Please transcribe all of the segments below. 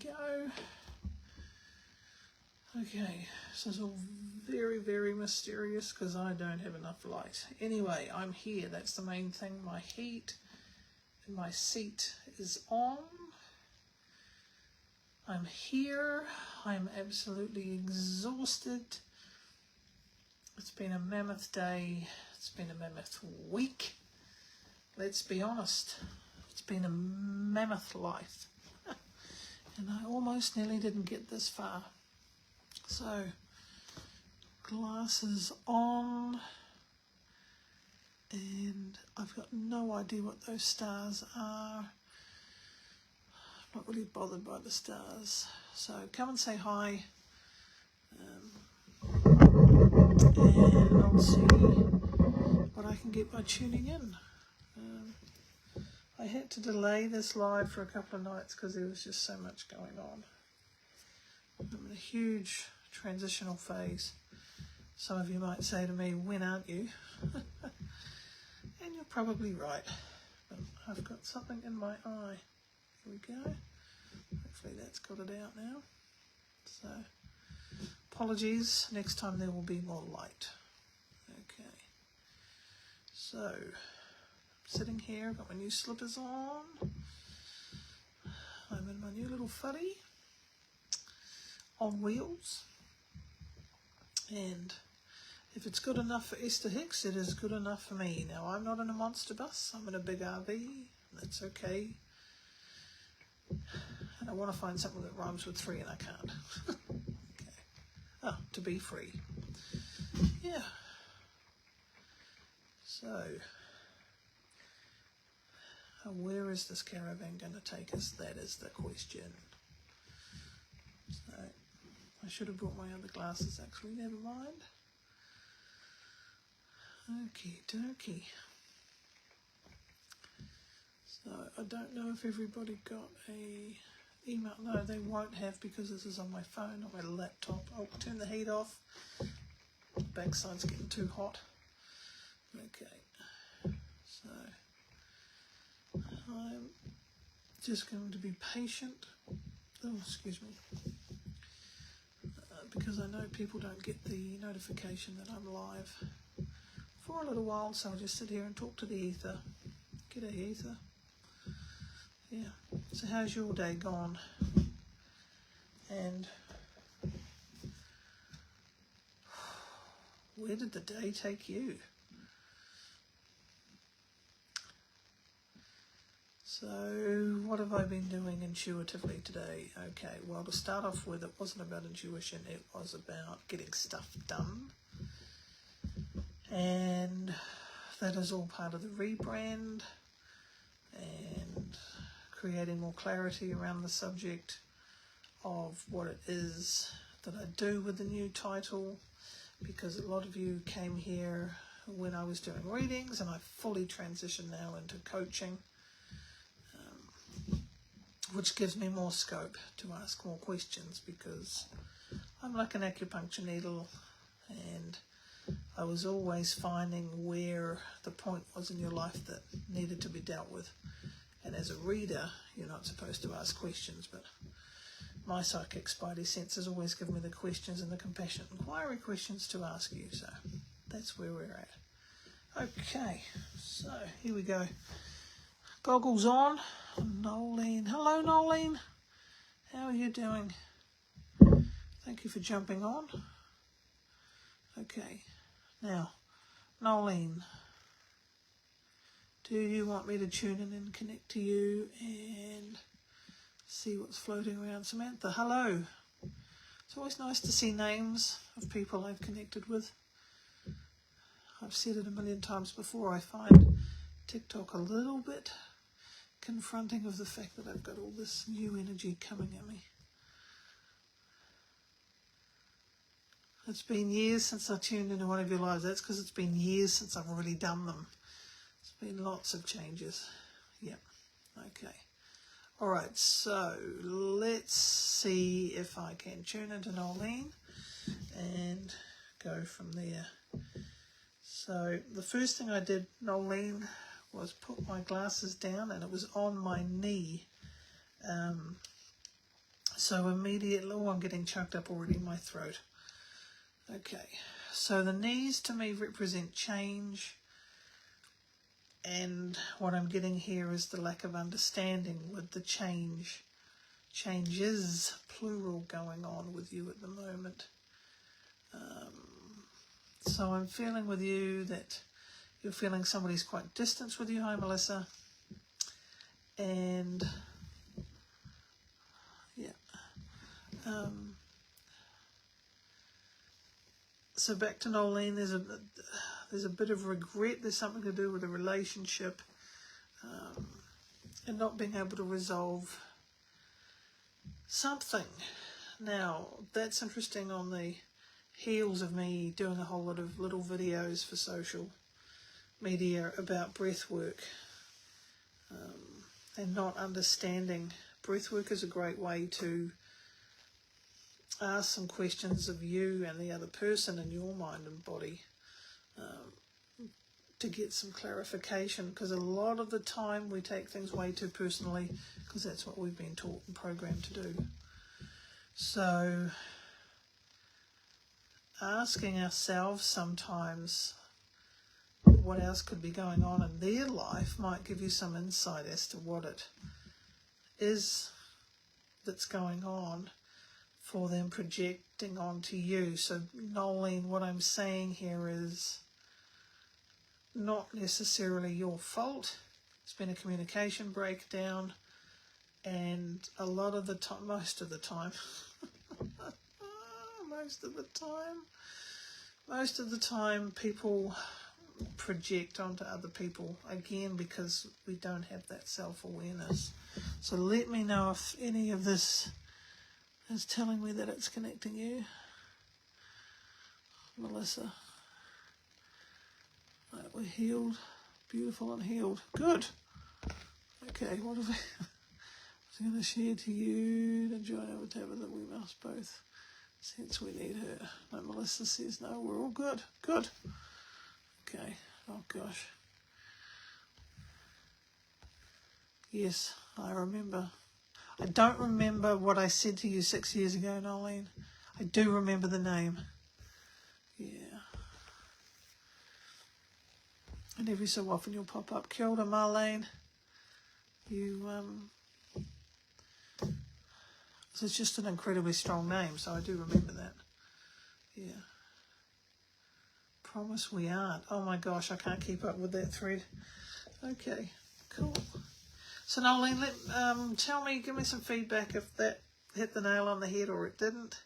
go. Okay, this is all very, very mysterious because I don't have enough light. Anyway, I'm here. That's the main thing. My heat in my seat is on. I'm here. I'm absolutely exhausted. It's been a mammoth day. It's been a mammoth week. Let's be honest. It's been a mammoth life. And I almost nearly didn't get this far. So, glasses on, and I've got no idea what those stars are. I'm not really bothered by the stars. So come and say hi, and I'll see what I can get by tuning in. I had to delay this live for a couple of nights because there was just so much going on. I'm in a huge transitional phase. Some of you might say to me, when aren't you? And you're probably right. But I've got something in my eye. Here we go. Hopefully that's got it out now. So, apologies. Next time there will be more light. Okay. So, I'm sitting here. I've got my new slippers on. I'm in my new little fuddy on wheels, and if it's good enough for Esther Hicks, it is good enough for me. Now, I'm not in a monster bus, I'm in a big RV. That's okay, and I want to find something that rhymes with free, and I can't. Okay. Oh, to be free. Yeah. So, where is this caravan going to take us? That is the question. So, I should have brought my other glasses, actually, never mind. Okie dokie. So, I don't know if everybody got a email. No, they won't have because this is on my phone, on my laptop. I'll turn the heat off. The backside's getting too hot. Okay. So, I'm just going to be patient. Oh, excuse me. Because I know people don't get the notification that I'm live for a little while, so I'll just sit here and talk to the ether. G'day, ether. Yeah. So how's your day gone? And where did the day take you? So what have I been doing intuitively today? Okay, well, to start off with, it wasn't about intuition, it was about getting stuff done. And that is all part of the rebrand and creating more clarity around the subject of what it is that I do with the new title, because a lot of you came here when I was doing readings, and I've fully transitioned now into coaching, which gives me more scope to ask more questions, because I'm like an acupuncture needle, and I was always finding where the point was in your life that needed to be dealt with. And as a reader, you're not supposed to ask questions, but my psychic spidey senses always give me the questions and the compassionate inquiry questions to ask you, so that's where we're at. Okay, so here we go. Goggles on. Nolene. Hello, Nolene. How are you doing? Thank you for jumping on. Okay. Now, Nolene, do you want me to tune in and connect to you and see what's floating around? Samantha, hello. It's always nice to see names of people I've connected with. I've said it a million times before, I find TikTok a little bit confronting of the fact that I've got all this new energy coming at me. It's been years since I tuned into one of your lives. That's because it's been years since I've really done them. It's been lots of changes. Yep. Okay. All right. So let's see if I can tune into Nolene and go from there. So the first thing I did, Nolene, was put my glasses down, and it was on my knee. So immediately, oh, I'm getting choked up already in my throat. Okay, so the knees to me represent change, and what I'm getting here is the lack of understanding with the changes, plural, going on with you at the moment. So I'm feeling with you that you're feeling somebody's quite distant with you. Hi, Melissa. And yeah. So back to Nolene, there's a bit of regret. There's something to do with a relationship and not being able to resolve something. Now, that's interesting on the heels of me doing a whole lot of little videos for social media about breath work and not understanding. Breath work is a great way to ask some questions of you and the other person in your mind and body to get some clarification, because a lot of the time we take things way too personally because that's what we've been taught and programmed to do. So asking ourselves sometimes what else could be going on in their life might give you some insight as to what it is that's going on for them projecting onto you. So Nolene, what I'm saying here is not necessarily your fault. It's been a communication breakdown, and a lot of the time, most of the time, most of the time people project onto other people, again, because we don't have that self-awareness. So let me know if any of this is telling me that it's connecting you. Melissa. Right, we're healed. Beautiful and healed. Good. Okay, what have I... I was going to share to you to join over Tabitha that we must both sense we need her. No, Melissa says no, we're all good. Good. Okay. Oh, gosh. Yes, I remember. I don't remember what I said to you 6 years ago, Nolene. I do remember the name. Yeah. And every so often you'll pop up. Kia ora, Marlene. It's just an incredibly strong name, so I do remember that. Yeah. Promise we aren't. Oh my gosh, I can't keep up with that thread. Okay, cool. So Nolene, tell me, give me some feedback if that hit the nail on the head or it didn't.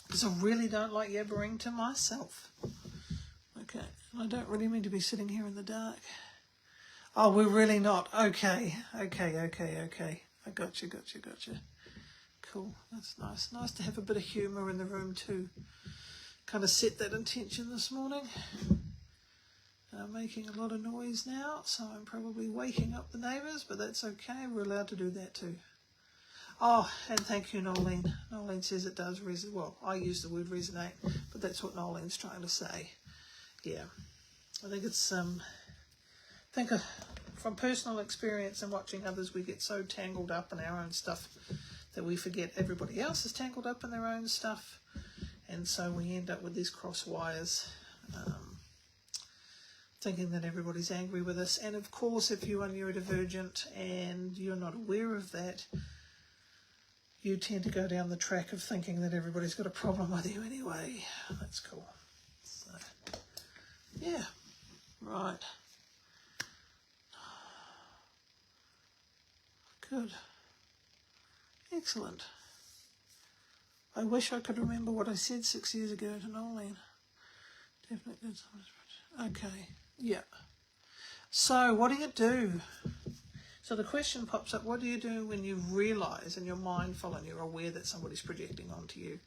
Because I really don't like yabbering to myself. Okay, and I don't really mean to be sitting here in the dark. Oh, we're really not. Okay. I gotcha. Cool, that's nice. Nice to have a bit of humour in the room too. Kind of set that intention this morning. I'm making a lot of noise now, so I'm probably waking up the neighbours, but that's okay. We're allowed to do that too. Oh, and thank you, Nolene. Nolene says it does resonate. Well, I use the word resonate, but that's what Nolene's trying to say. Yeah, I think it's from personal experience and watching others, we get so tangled up in our own stuff that we forget everybody else is tangled up in their own stuff, and so we end up with these cross wires, thinking that everybody's angry with us. And of course, if you are neurodivergent and you're not aware of that, you tend to go down the track of thinking that everybody's got a problem with you anyway. That's cool. So, yeah, right. Good. Excellent. I wish I could remember what I said 6 years ago to Nolene. Definitely did something. Okay. Yeah. So what do you do? So the question pops up, what do you do when you realise and you're mindful and you're aware that somebody's projecting onto you?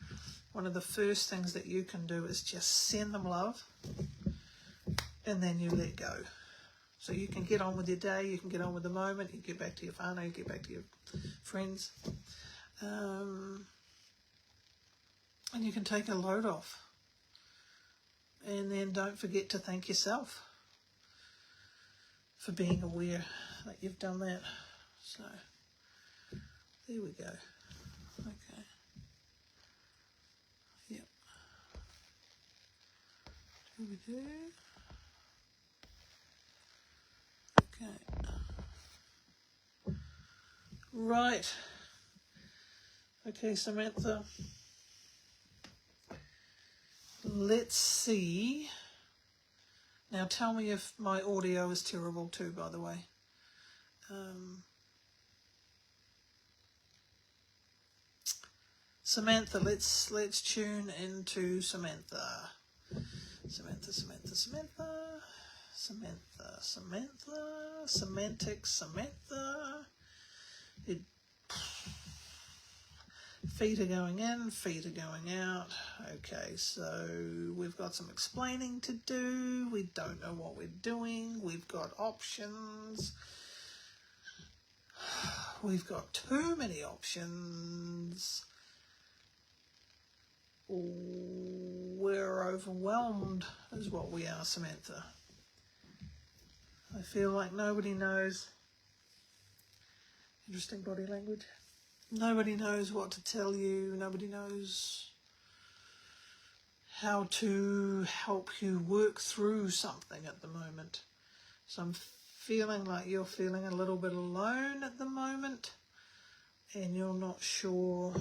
One of the first things that you can do is just send them love, and then you let go. So you can get on with your day, you can get on with the moment, you can get back to your whānau, you get back to your friends. And you can take a load off. And then don't forget to thank yourself for being aware that you've done that. So, There we go. Okay. Yep. Do we do? Okay. Right. Okay, Samantha. Let's see. Now tell me if my audio is terrible too, by the way. Samantha, let's tune into Samantha. Samantha. Semantics, Samantha. Feet are going in, feet are going out. Okay, so we've got some explaining to do. We don't know what we're doing. We've got options. We've got too many options. We're overwhelmed is what we are, Samantha. I feel like nobody knows. Interesting body language. Nobody knows what to tell you. Nobody knows how to help you work through something at the moment. So I'm feeling like you're feeling a little bit alone at the moment, and you're not sure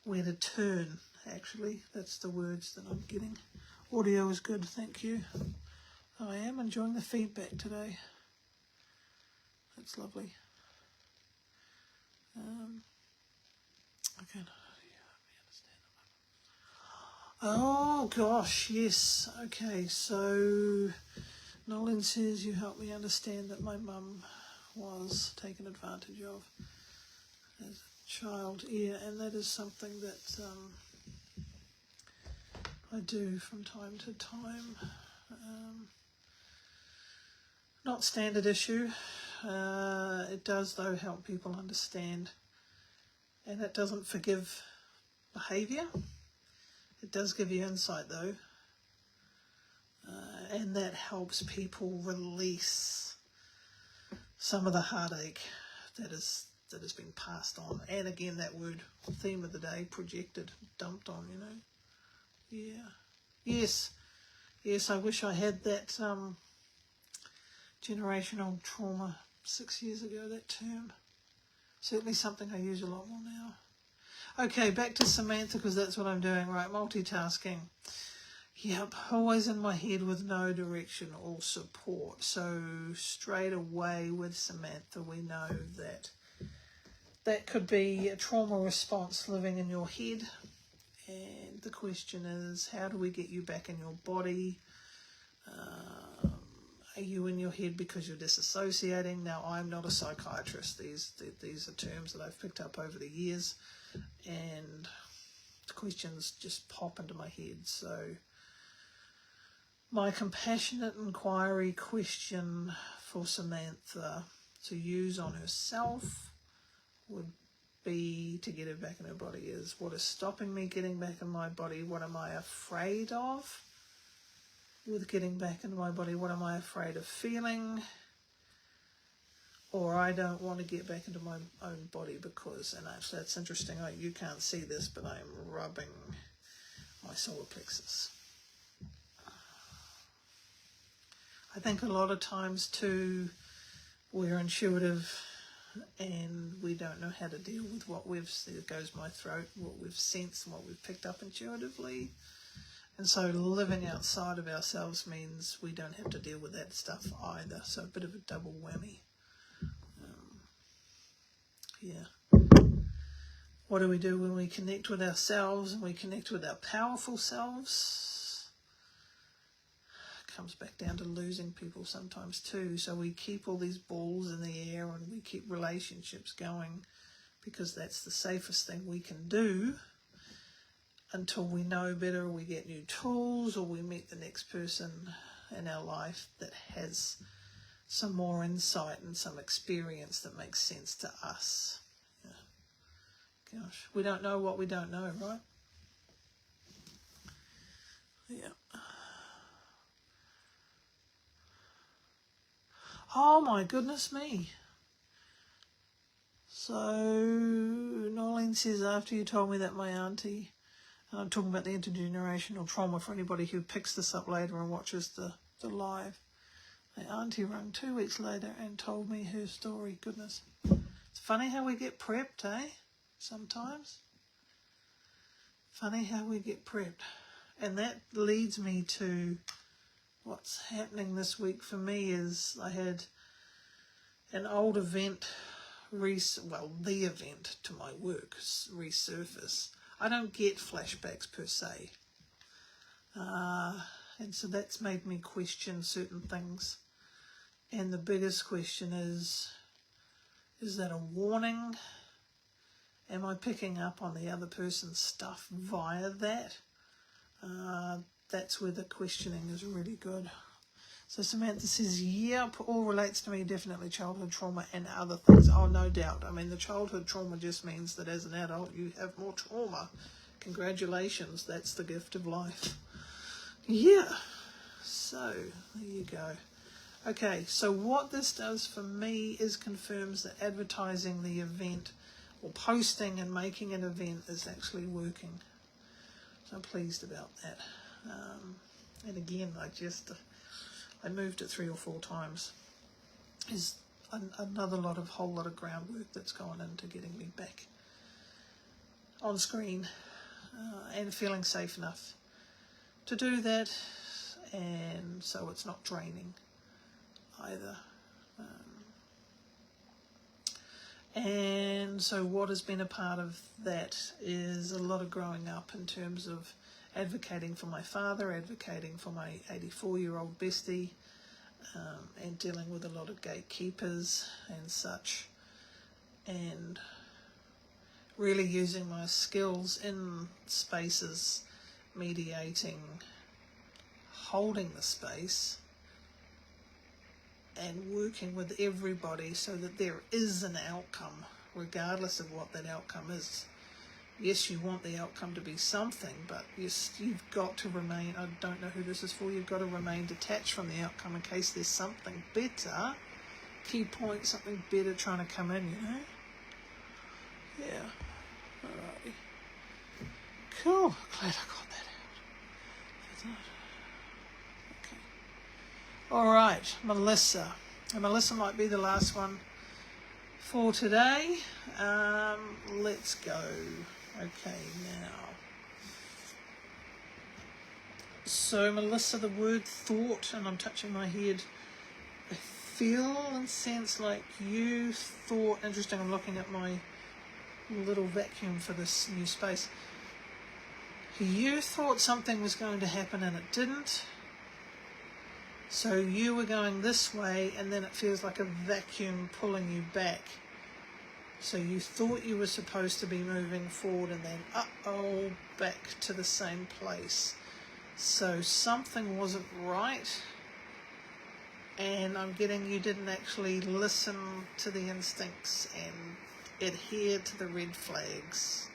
where to turn, actually. That's the words that I'm getting. Audio is good, thank you. I am enjoying the feedback today. That's lovely. Okay. Oh gosh, yes. Okay, so Nolan says you helped me understand that my mum was taken advantage of as a child. Yeah, and that is something that I do from time to time. Not standard issue. It does, though, help people understand. And it doesn't forgive behaviour. It does give you insight, though. And that helps people release some of the heartache that has been passed on. And again, that word, theme of the day, projected, dumped on, you know. Yeah. Yes, I wish I had that generational trauma 6 years ago, that term. Certainly something I use a lot more now. Okay, back to Samantha, because that's what I'm doing, right? Multitasking. Yep, always in my head with no direction or support. So straight away with Samantha, we know that could be a trauma response living in your head. And the question is, how do we get you back in your body? Are you in your head because you're disassociating? Now, I'm not a psychiatrist. These are terms that I've picked up over the years, and the questions just pop into my head. So my compassionate inquiry question for Samantha to use on herself would be to get her back in her body is, what is stopping me getting back in my body? What am I afraid of with getting back into my body? What am I afraid of feeling? Or I don't want to get back into my own body because, and actually that's interesting, you can't see this, but I'm rubbing my solar plexus. I think a lot of times too, we're intuitive and we don't know how to deal with what there goes my throat, what we've sensed and what we've picked up intuitively. And so living outside of ourselves means we don't have to deal with that stuff either. So a bit of a double whammy. Yeah. What do we do when we connect with ourselves and we connect with our powerful selves? It comes back down to losing people sometimes too. So we keep all these balls in the air and we keep relationships going because that's the safest thing we can do. Until we know better, we get new tools, or we meet the next person in our life that has some more insight and some experience that makes sense to us. Yeah. Gosh, we don't know what we don't know, right? Yeah. Oh my goodness me. So, Nolene says, after you told me that my auntie, and I'm talking about the intergenerational trauma for anybody who picks this up later and watches the live, my auntie rang 2 weeks later and told me her story. Goodness. It's funny how we get prepped, eh? Sometimes. Funny how we get prepped. And that leads me to what's happening this week for me is I had an old event, the event to my work resurface. I don't get flashbacks per se. And so that's made me question certain things. And the biggest question is that a warning? Am I picking up on the other person's stuff via that? That's where the questioning is really good. So Samantha says, yep, all relates to me, definitely childhood trauma and other things. Oh, no doubt. I mean, the childhood trauma just means that as an adult you have more trauma. Congratulations, that's the gift of life. Yeah, so there you go. Okay, so what this does for me is confirms that advertising the event or posting and making an event is actually working. So I'm pleased about that. And again, I moved it 3 or 4 times. There's another whole lot of groundwork that's gone into getting me back on screen and feeling safe enough to do that, and so it's not draining either. And so what has been a part of that is a lot of growing up in terms of advocating for my father, advocating for my 84-year-old bestie, and dealing with a lot of gatekeepers and such, and really using my skills in spaces, mediating, holding the space, and working with everybody so that there is an outcome, regardless of what that outcome is. Yes, you want the outcome to be something, but you've got to remain, I don't know who this is for, you've got to remain detached from the outcome in case there's something better, key point, something better trying to come in, you know? Yeah. Alrighty. Cool. Glad I got that out. Okay. Alright, Melissa. And Melissa might be the last one for today. Let's go. Okay, now. So, Melissa, the word thought, and I'm touching my head, I feel and sense like you thought, interesting, I'm looking at my little vacuum for this new space. You thought something was going to happen and it didn't. So you were going this way and then it feels like a vacuum pulling you back. So you thought you were supposed to be moving forward and then, back to the same place. So something wasn't right. And I'm getting you didn't actually listen to the instincts and adhere to the red flags.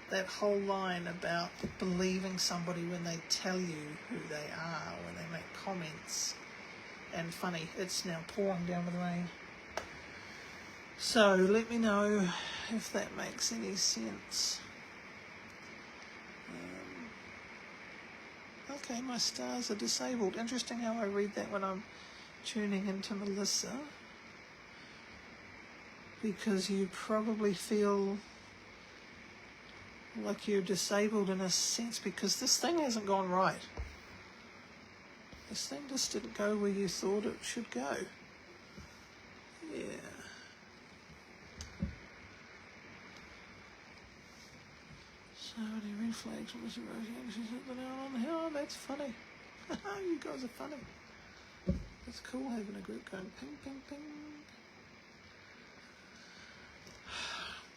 That whole line about believing somebody when they tell you who they are, when they make comments. And funny, it's now pouring down with rain. So let me know if that makes any sense. Okay, my stars are disabled. Interesting how I read that when I'm tuning into Melissa. Because you probably feel like you're disabled in a sense because this thing hasn't gone right. This thing just didn't go where you thought it should go. Yeah. So many red flags from Mr. Rosie. She's hit the nail on the head. Oh, that's funny. You guys are funny. It's cool having a group going ping, ping, ping.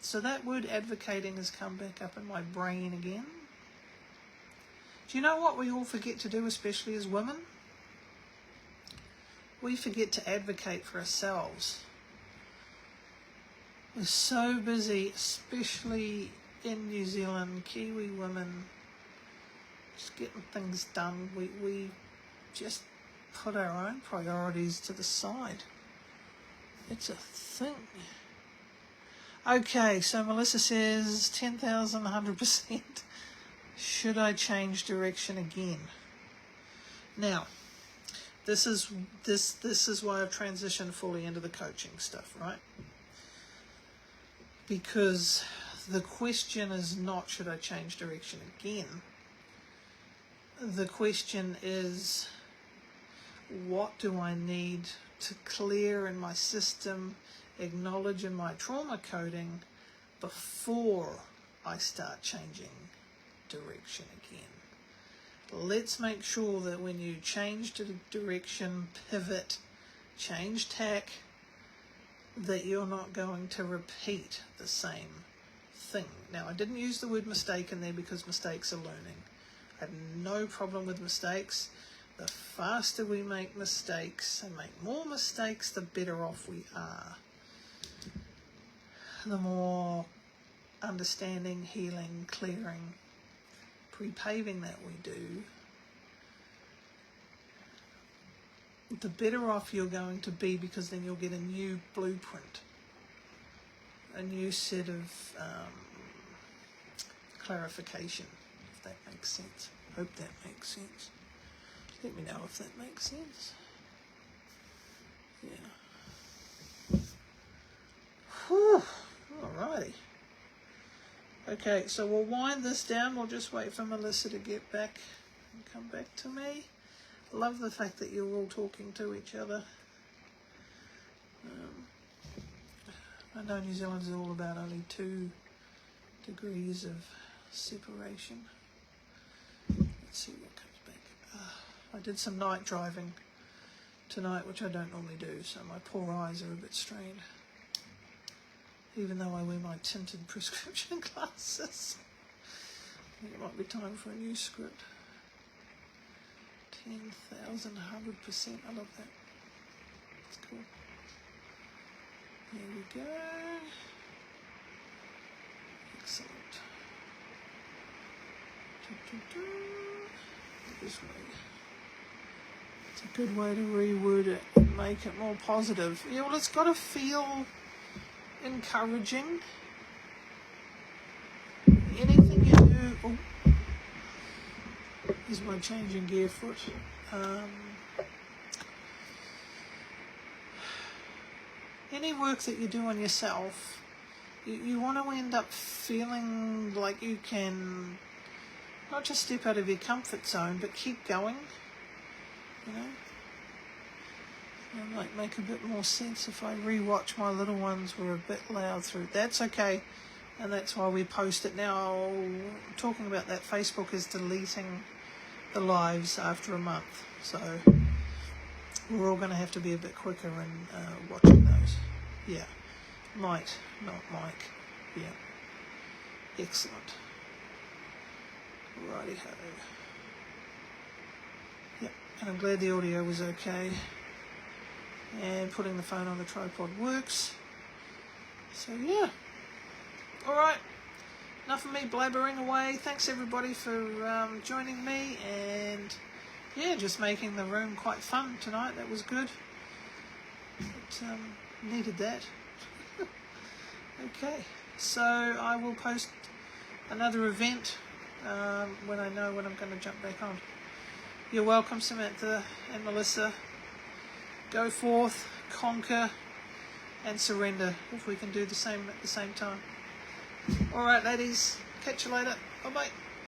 So that word advocating has come back up in my brain again. Do you know what we all forget to do, especially as women? We forget to advocate for ourselves. We're so busy, especially in New Zealand, Kiwi women, just getting things done. We just put our own priorities to the side. It's a thing. Okay, so Melissa says 10,000, 100%. Should I change direction again? Now, this is why I've transitioned fully into the coaching stuff, right? Because the question is not should I change direction again. The question is, what do I need to clear in my system, acknowledge in my trauma coding before I start changing direction again? Let's make sure that when you change to direction, pivot, change tack, that you're not going to repeat the same thing. Now, I didn't use the word mistake in there because mistakes are learning. I have no problem with mistakes. The faster we make mistakes and make more mistakes, the better off we are. The more understanding, healing, clearing, pre-paving that we do, the better off you're going to be, because then you'll get a new blueprint, a new set of clarification, if that makes sense. Hope that makes sense. Let me know if that makes sense. Yeah. Whew. Alrighty. Okay, so we'll wind this down. We'll just wait for Melissa to get back and come back to me. Love the fact that you're all talking to each other. I know New Zealand is all about only 2 degrees of separation. Let's see what comes back. I did some night driving tonight, which I don't normally do, so my poor eyes are a bit strained. Even though I wear my tinted prescription glasses. I think it might be time for a new script. 10,000, 100%. I love that. That's cool. There we go. Excellent. This way. It's a good way to reword it and make it more positive. Yeah, well, it's got to feel encouraging. Anything you do. Oh, is my changing gear foot. Any work that you do on yourself, you want to end up feeling like you can not just step out of your comfort zone, but keep going. You know, it might make a bit more sense if I rewatch my little ones were a bit loud through. That's okay, and that's why we post it now. Talking about that, Facebook is deleting the lives after a month, so we're all going to have to be a bit quicker in watching those. Yeah, Might, not Mike. Yeah, excellent. Righty-ho. Yep, and I'm glad the audio was okay. And putting the phone on the tripod works. So yeah. Alright. Enough of me blabbering away. Thanks everybody for joining me, and yeah, just making the room quite fun tonight. That was good. It needed that. Okay, so I will post another event when I know when I'm going to jump back on. You're welcome, Samantha and Melissa. Go forth, conquer, and surrender, if we can do the same at the same time. Alright ladies, catch you later. Bye bye.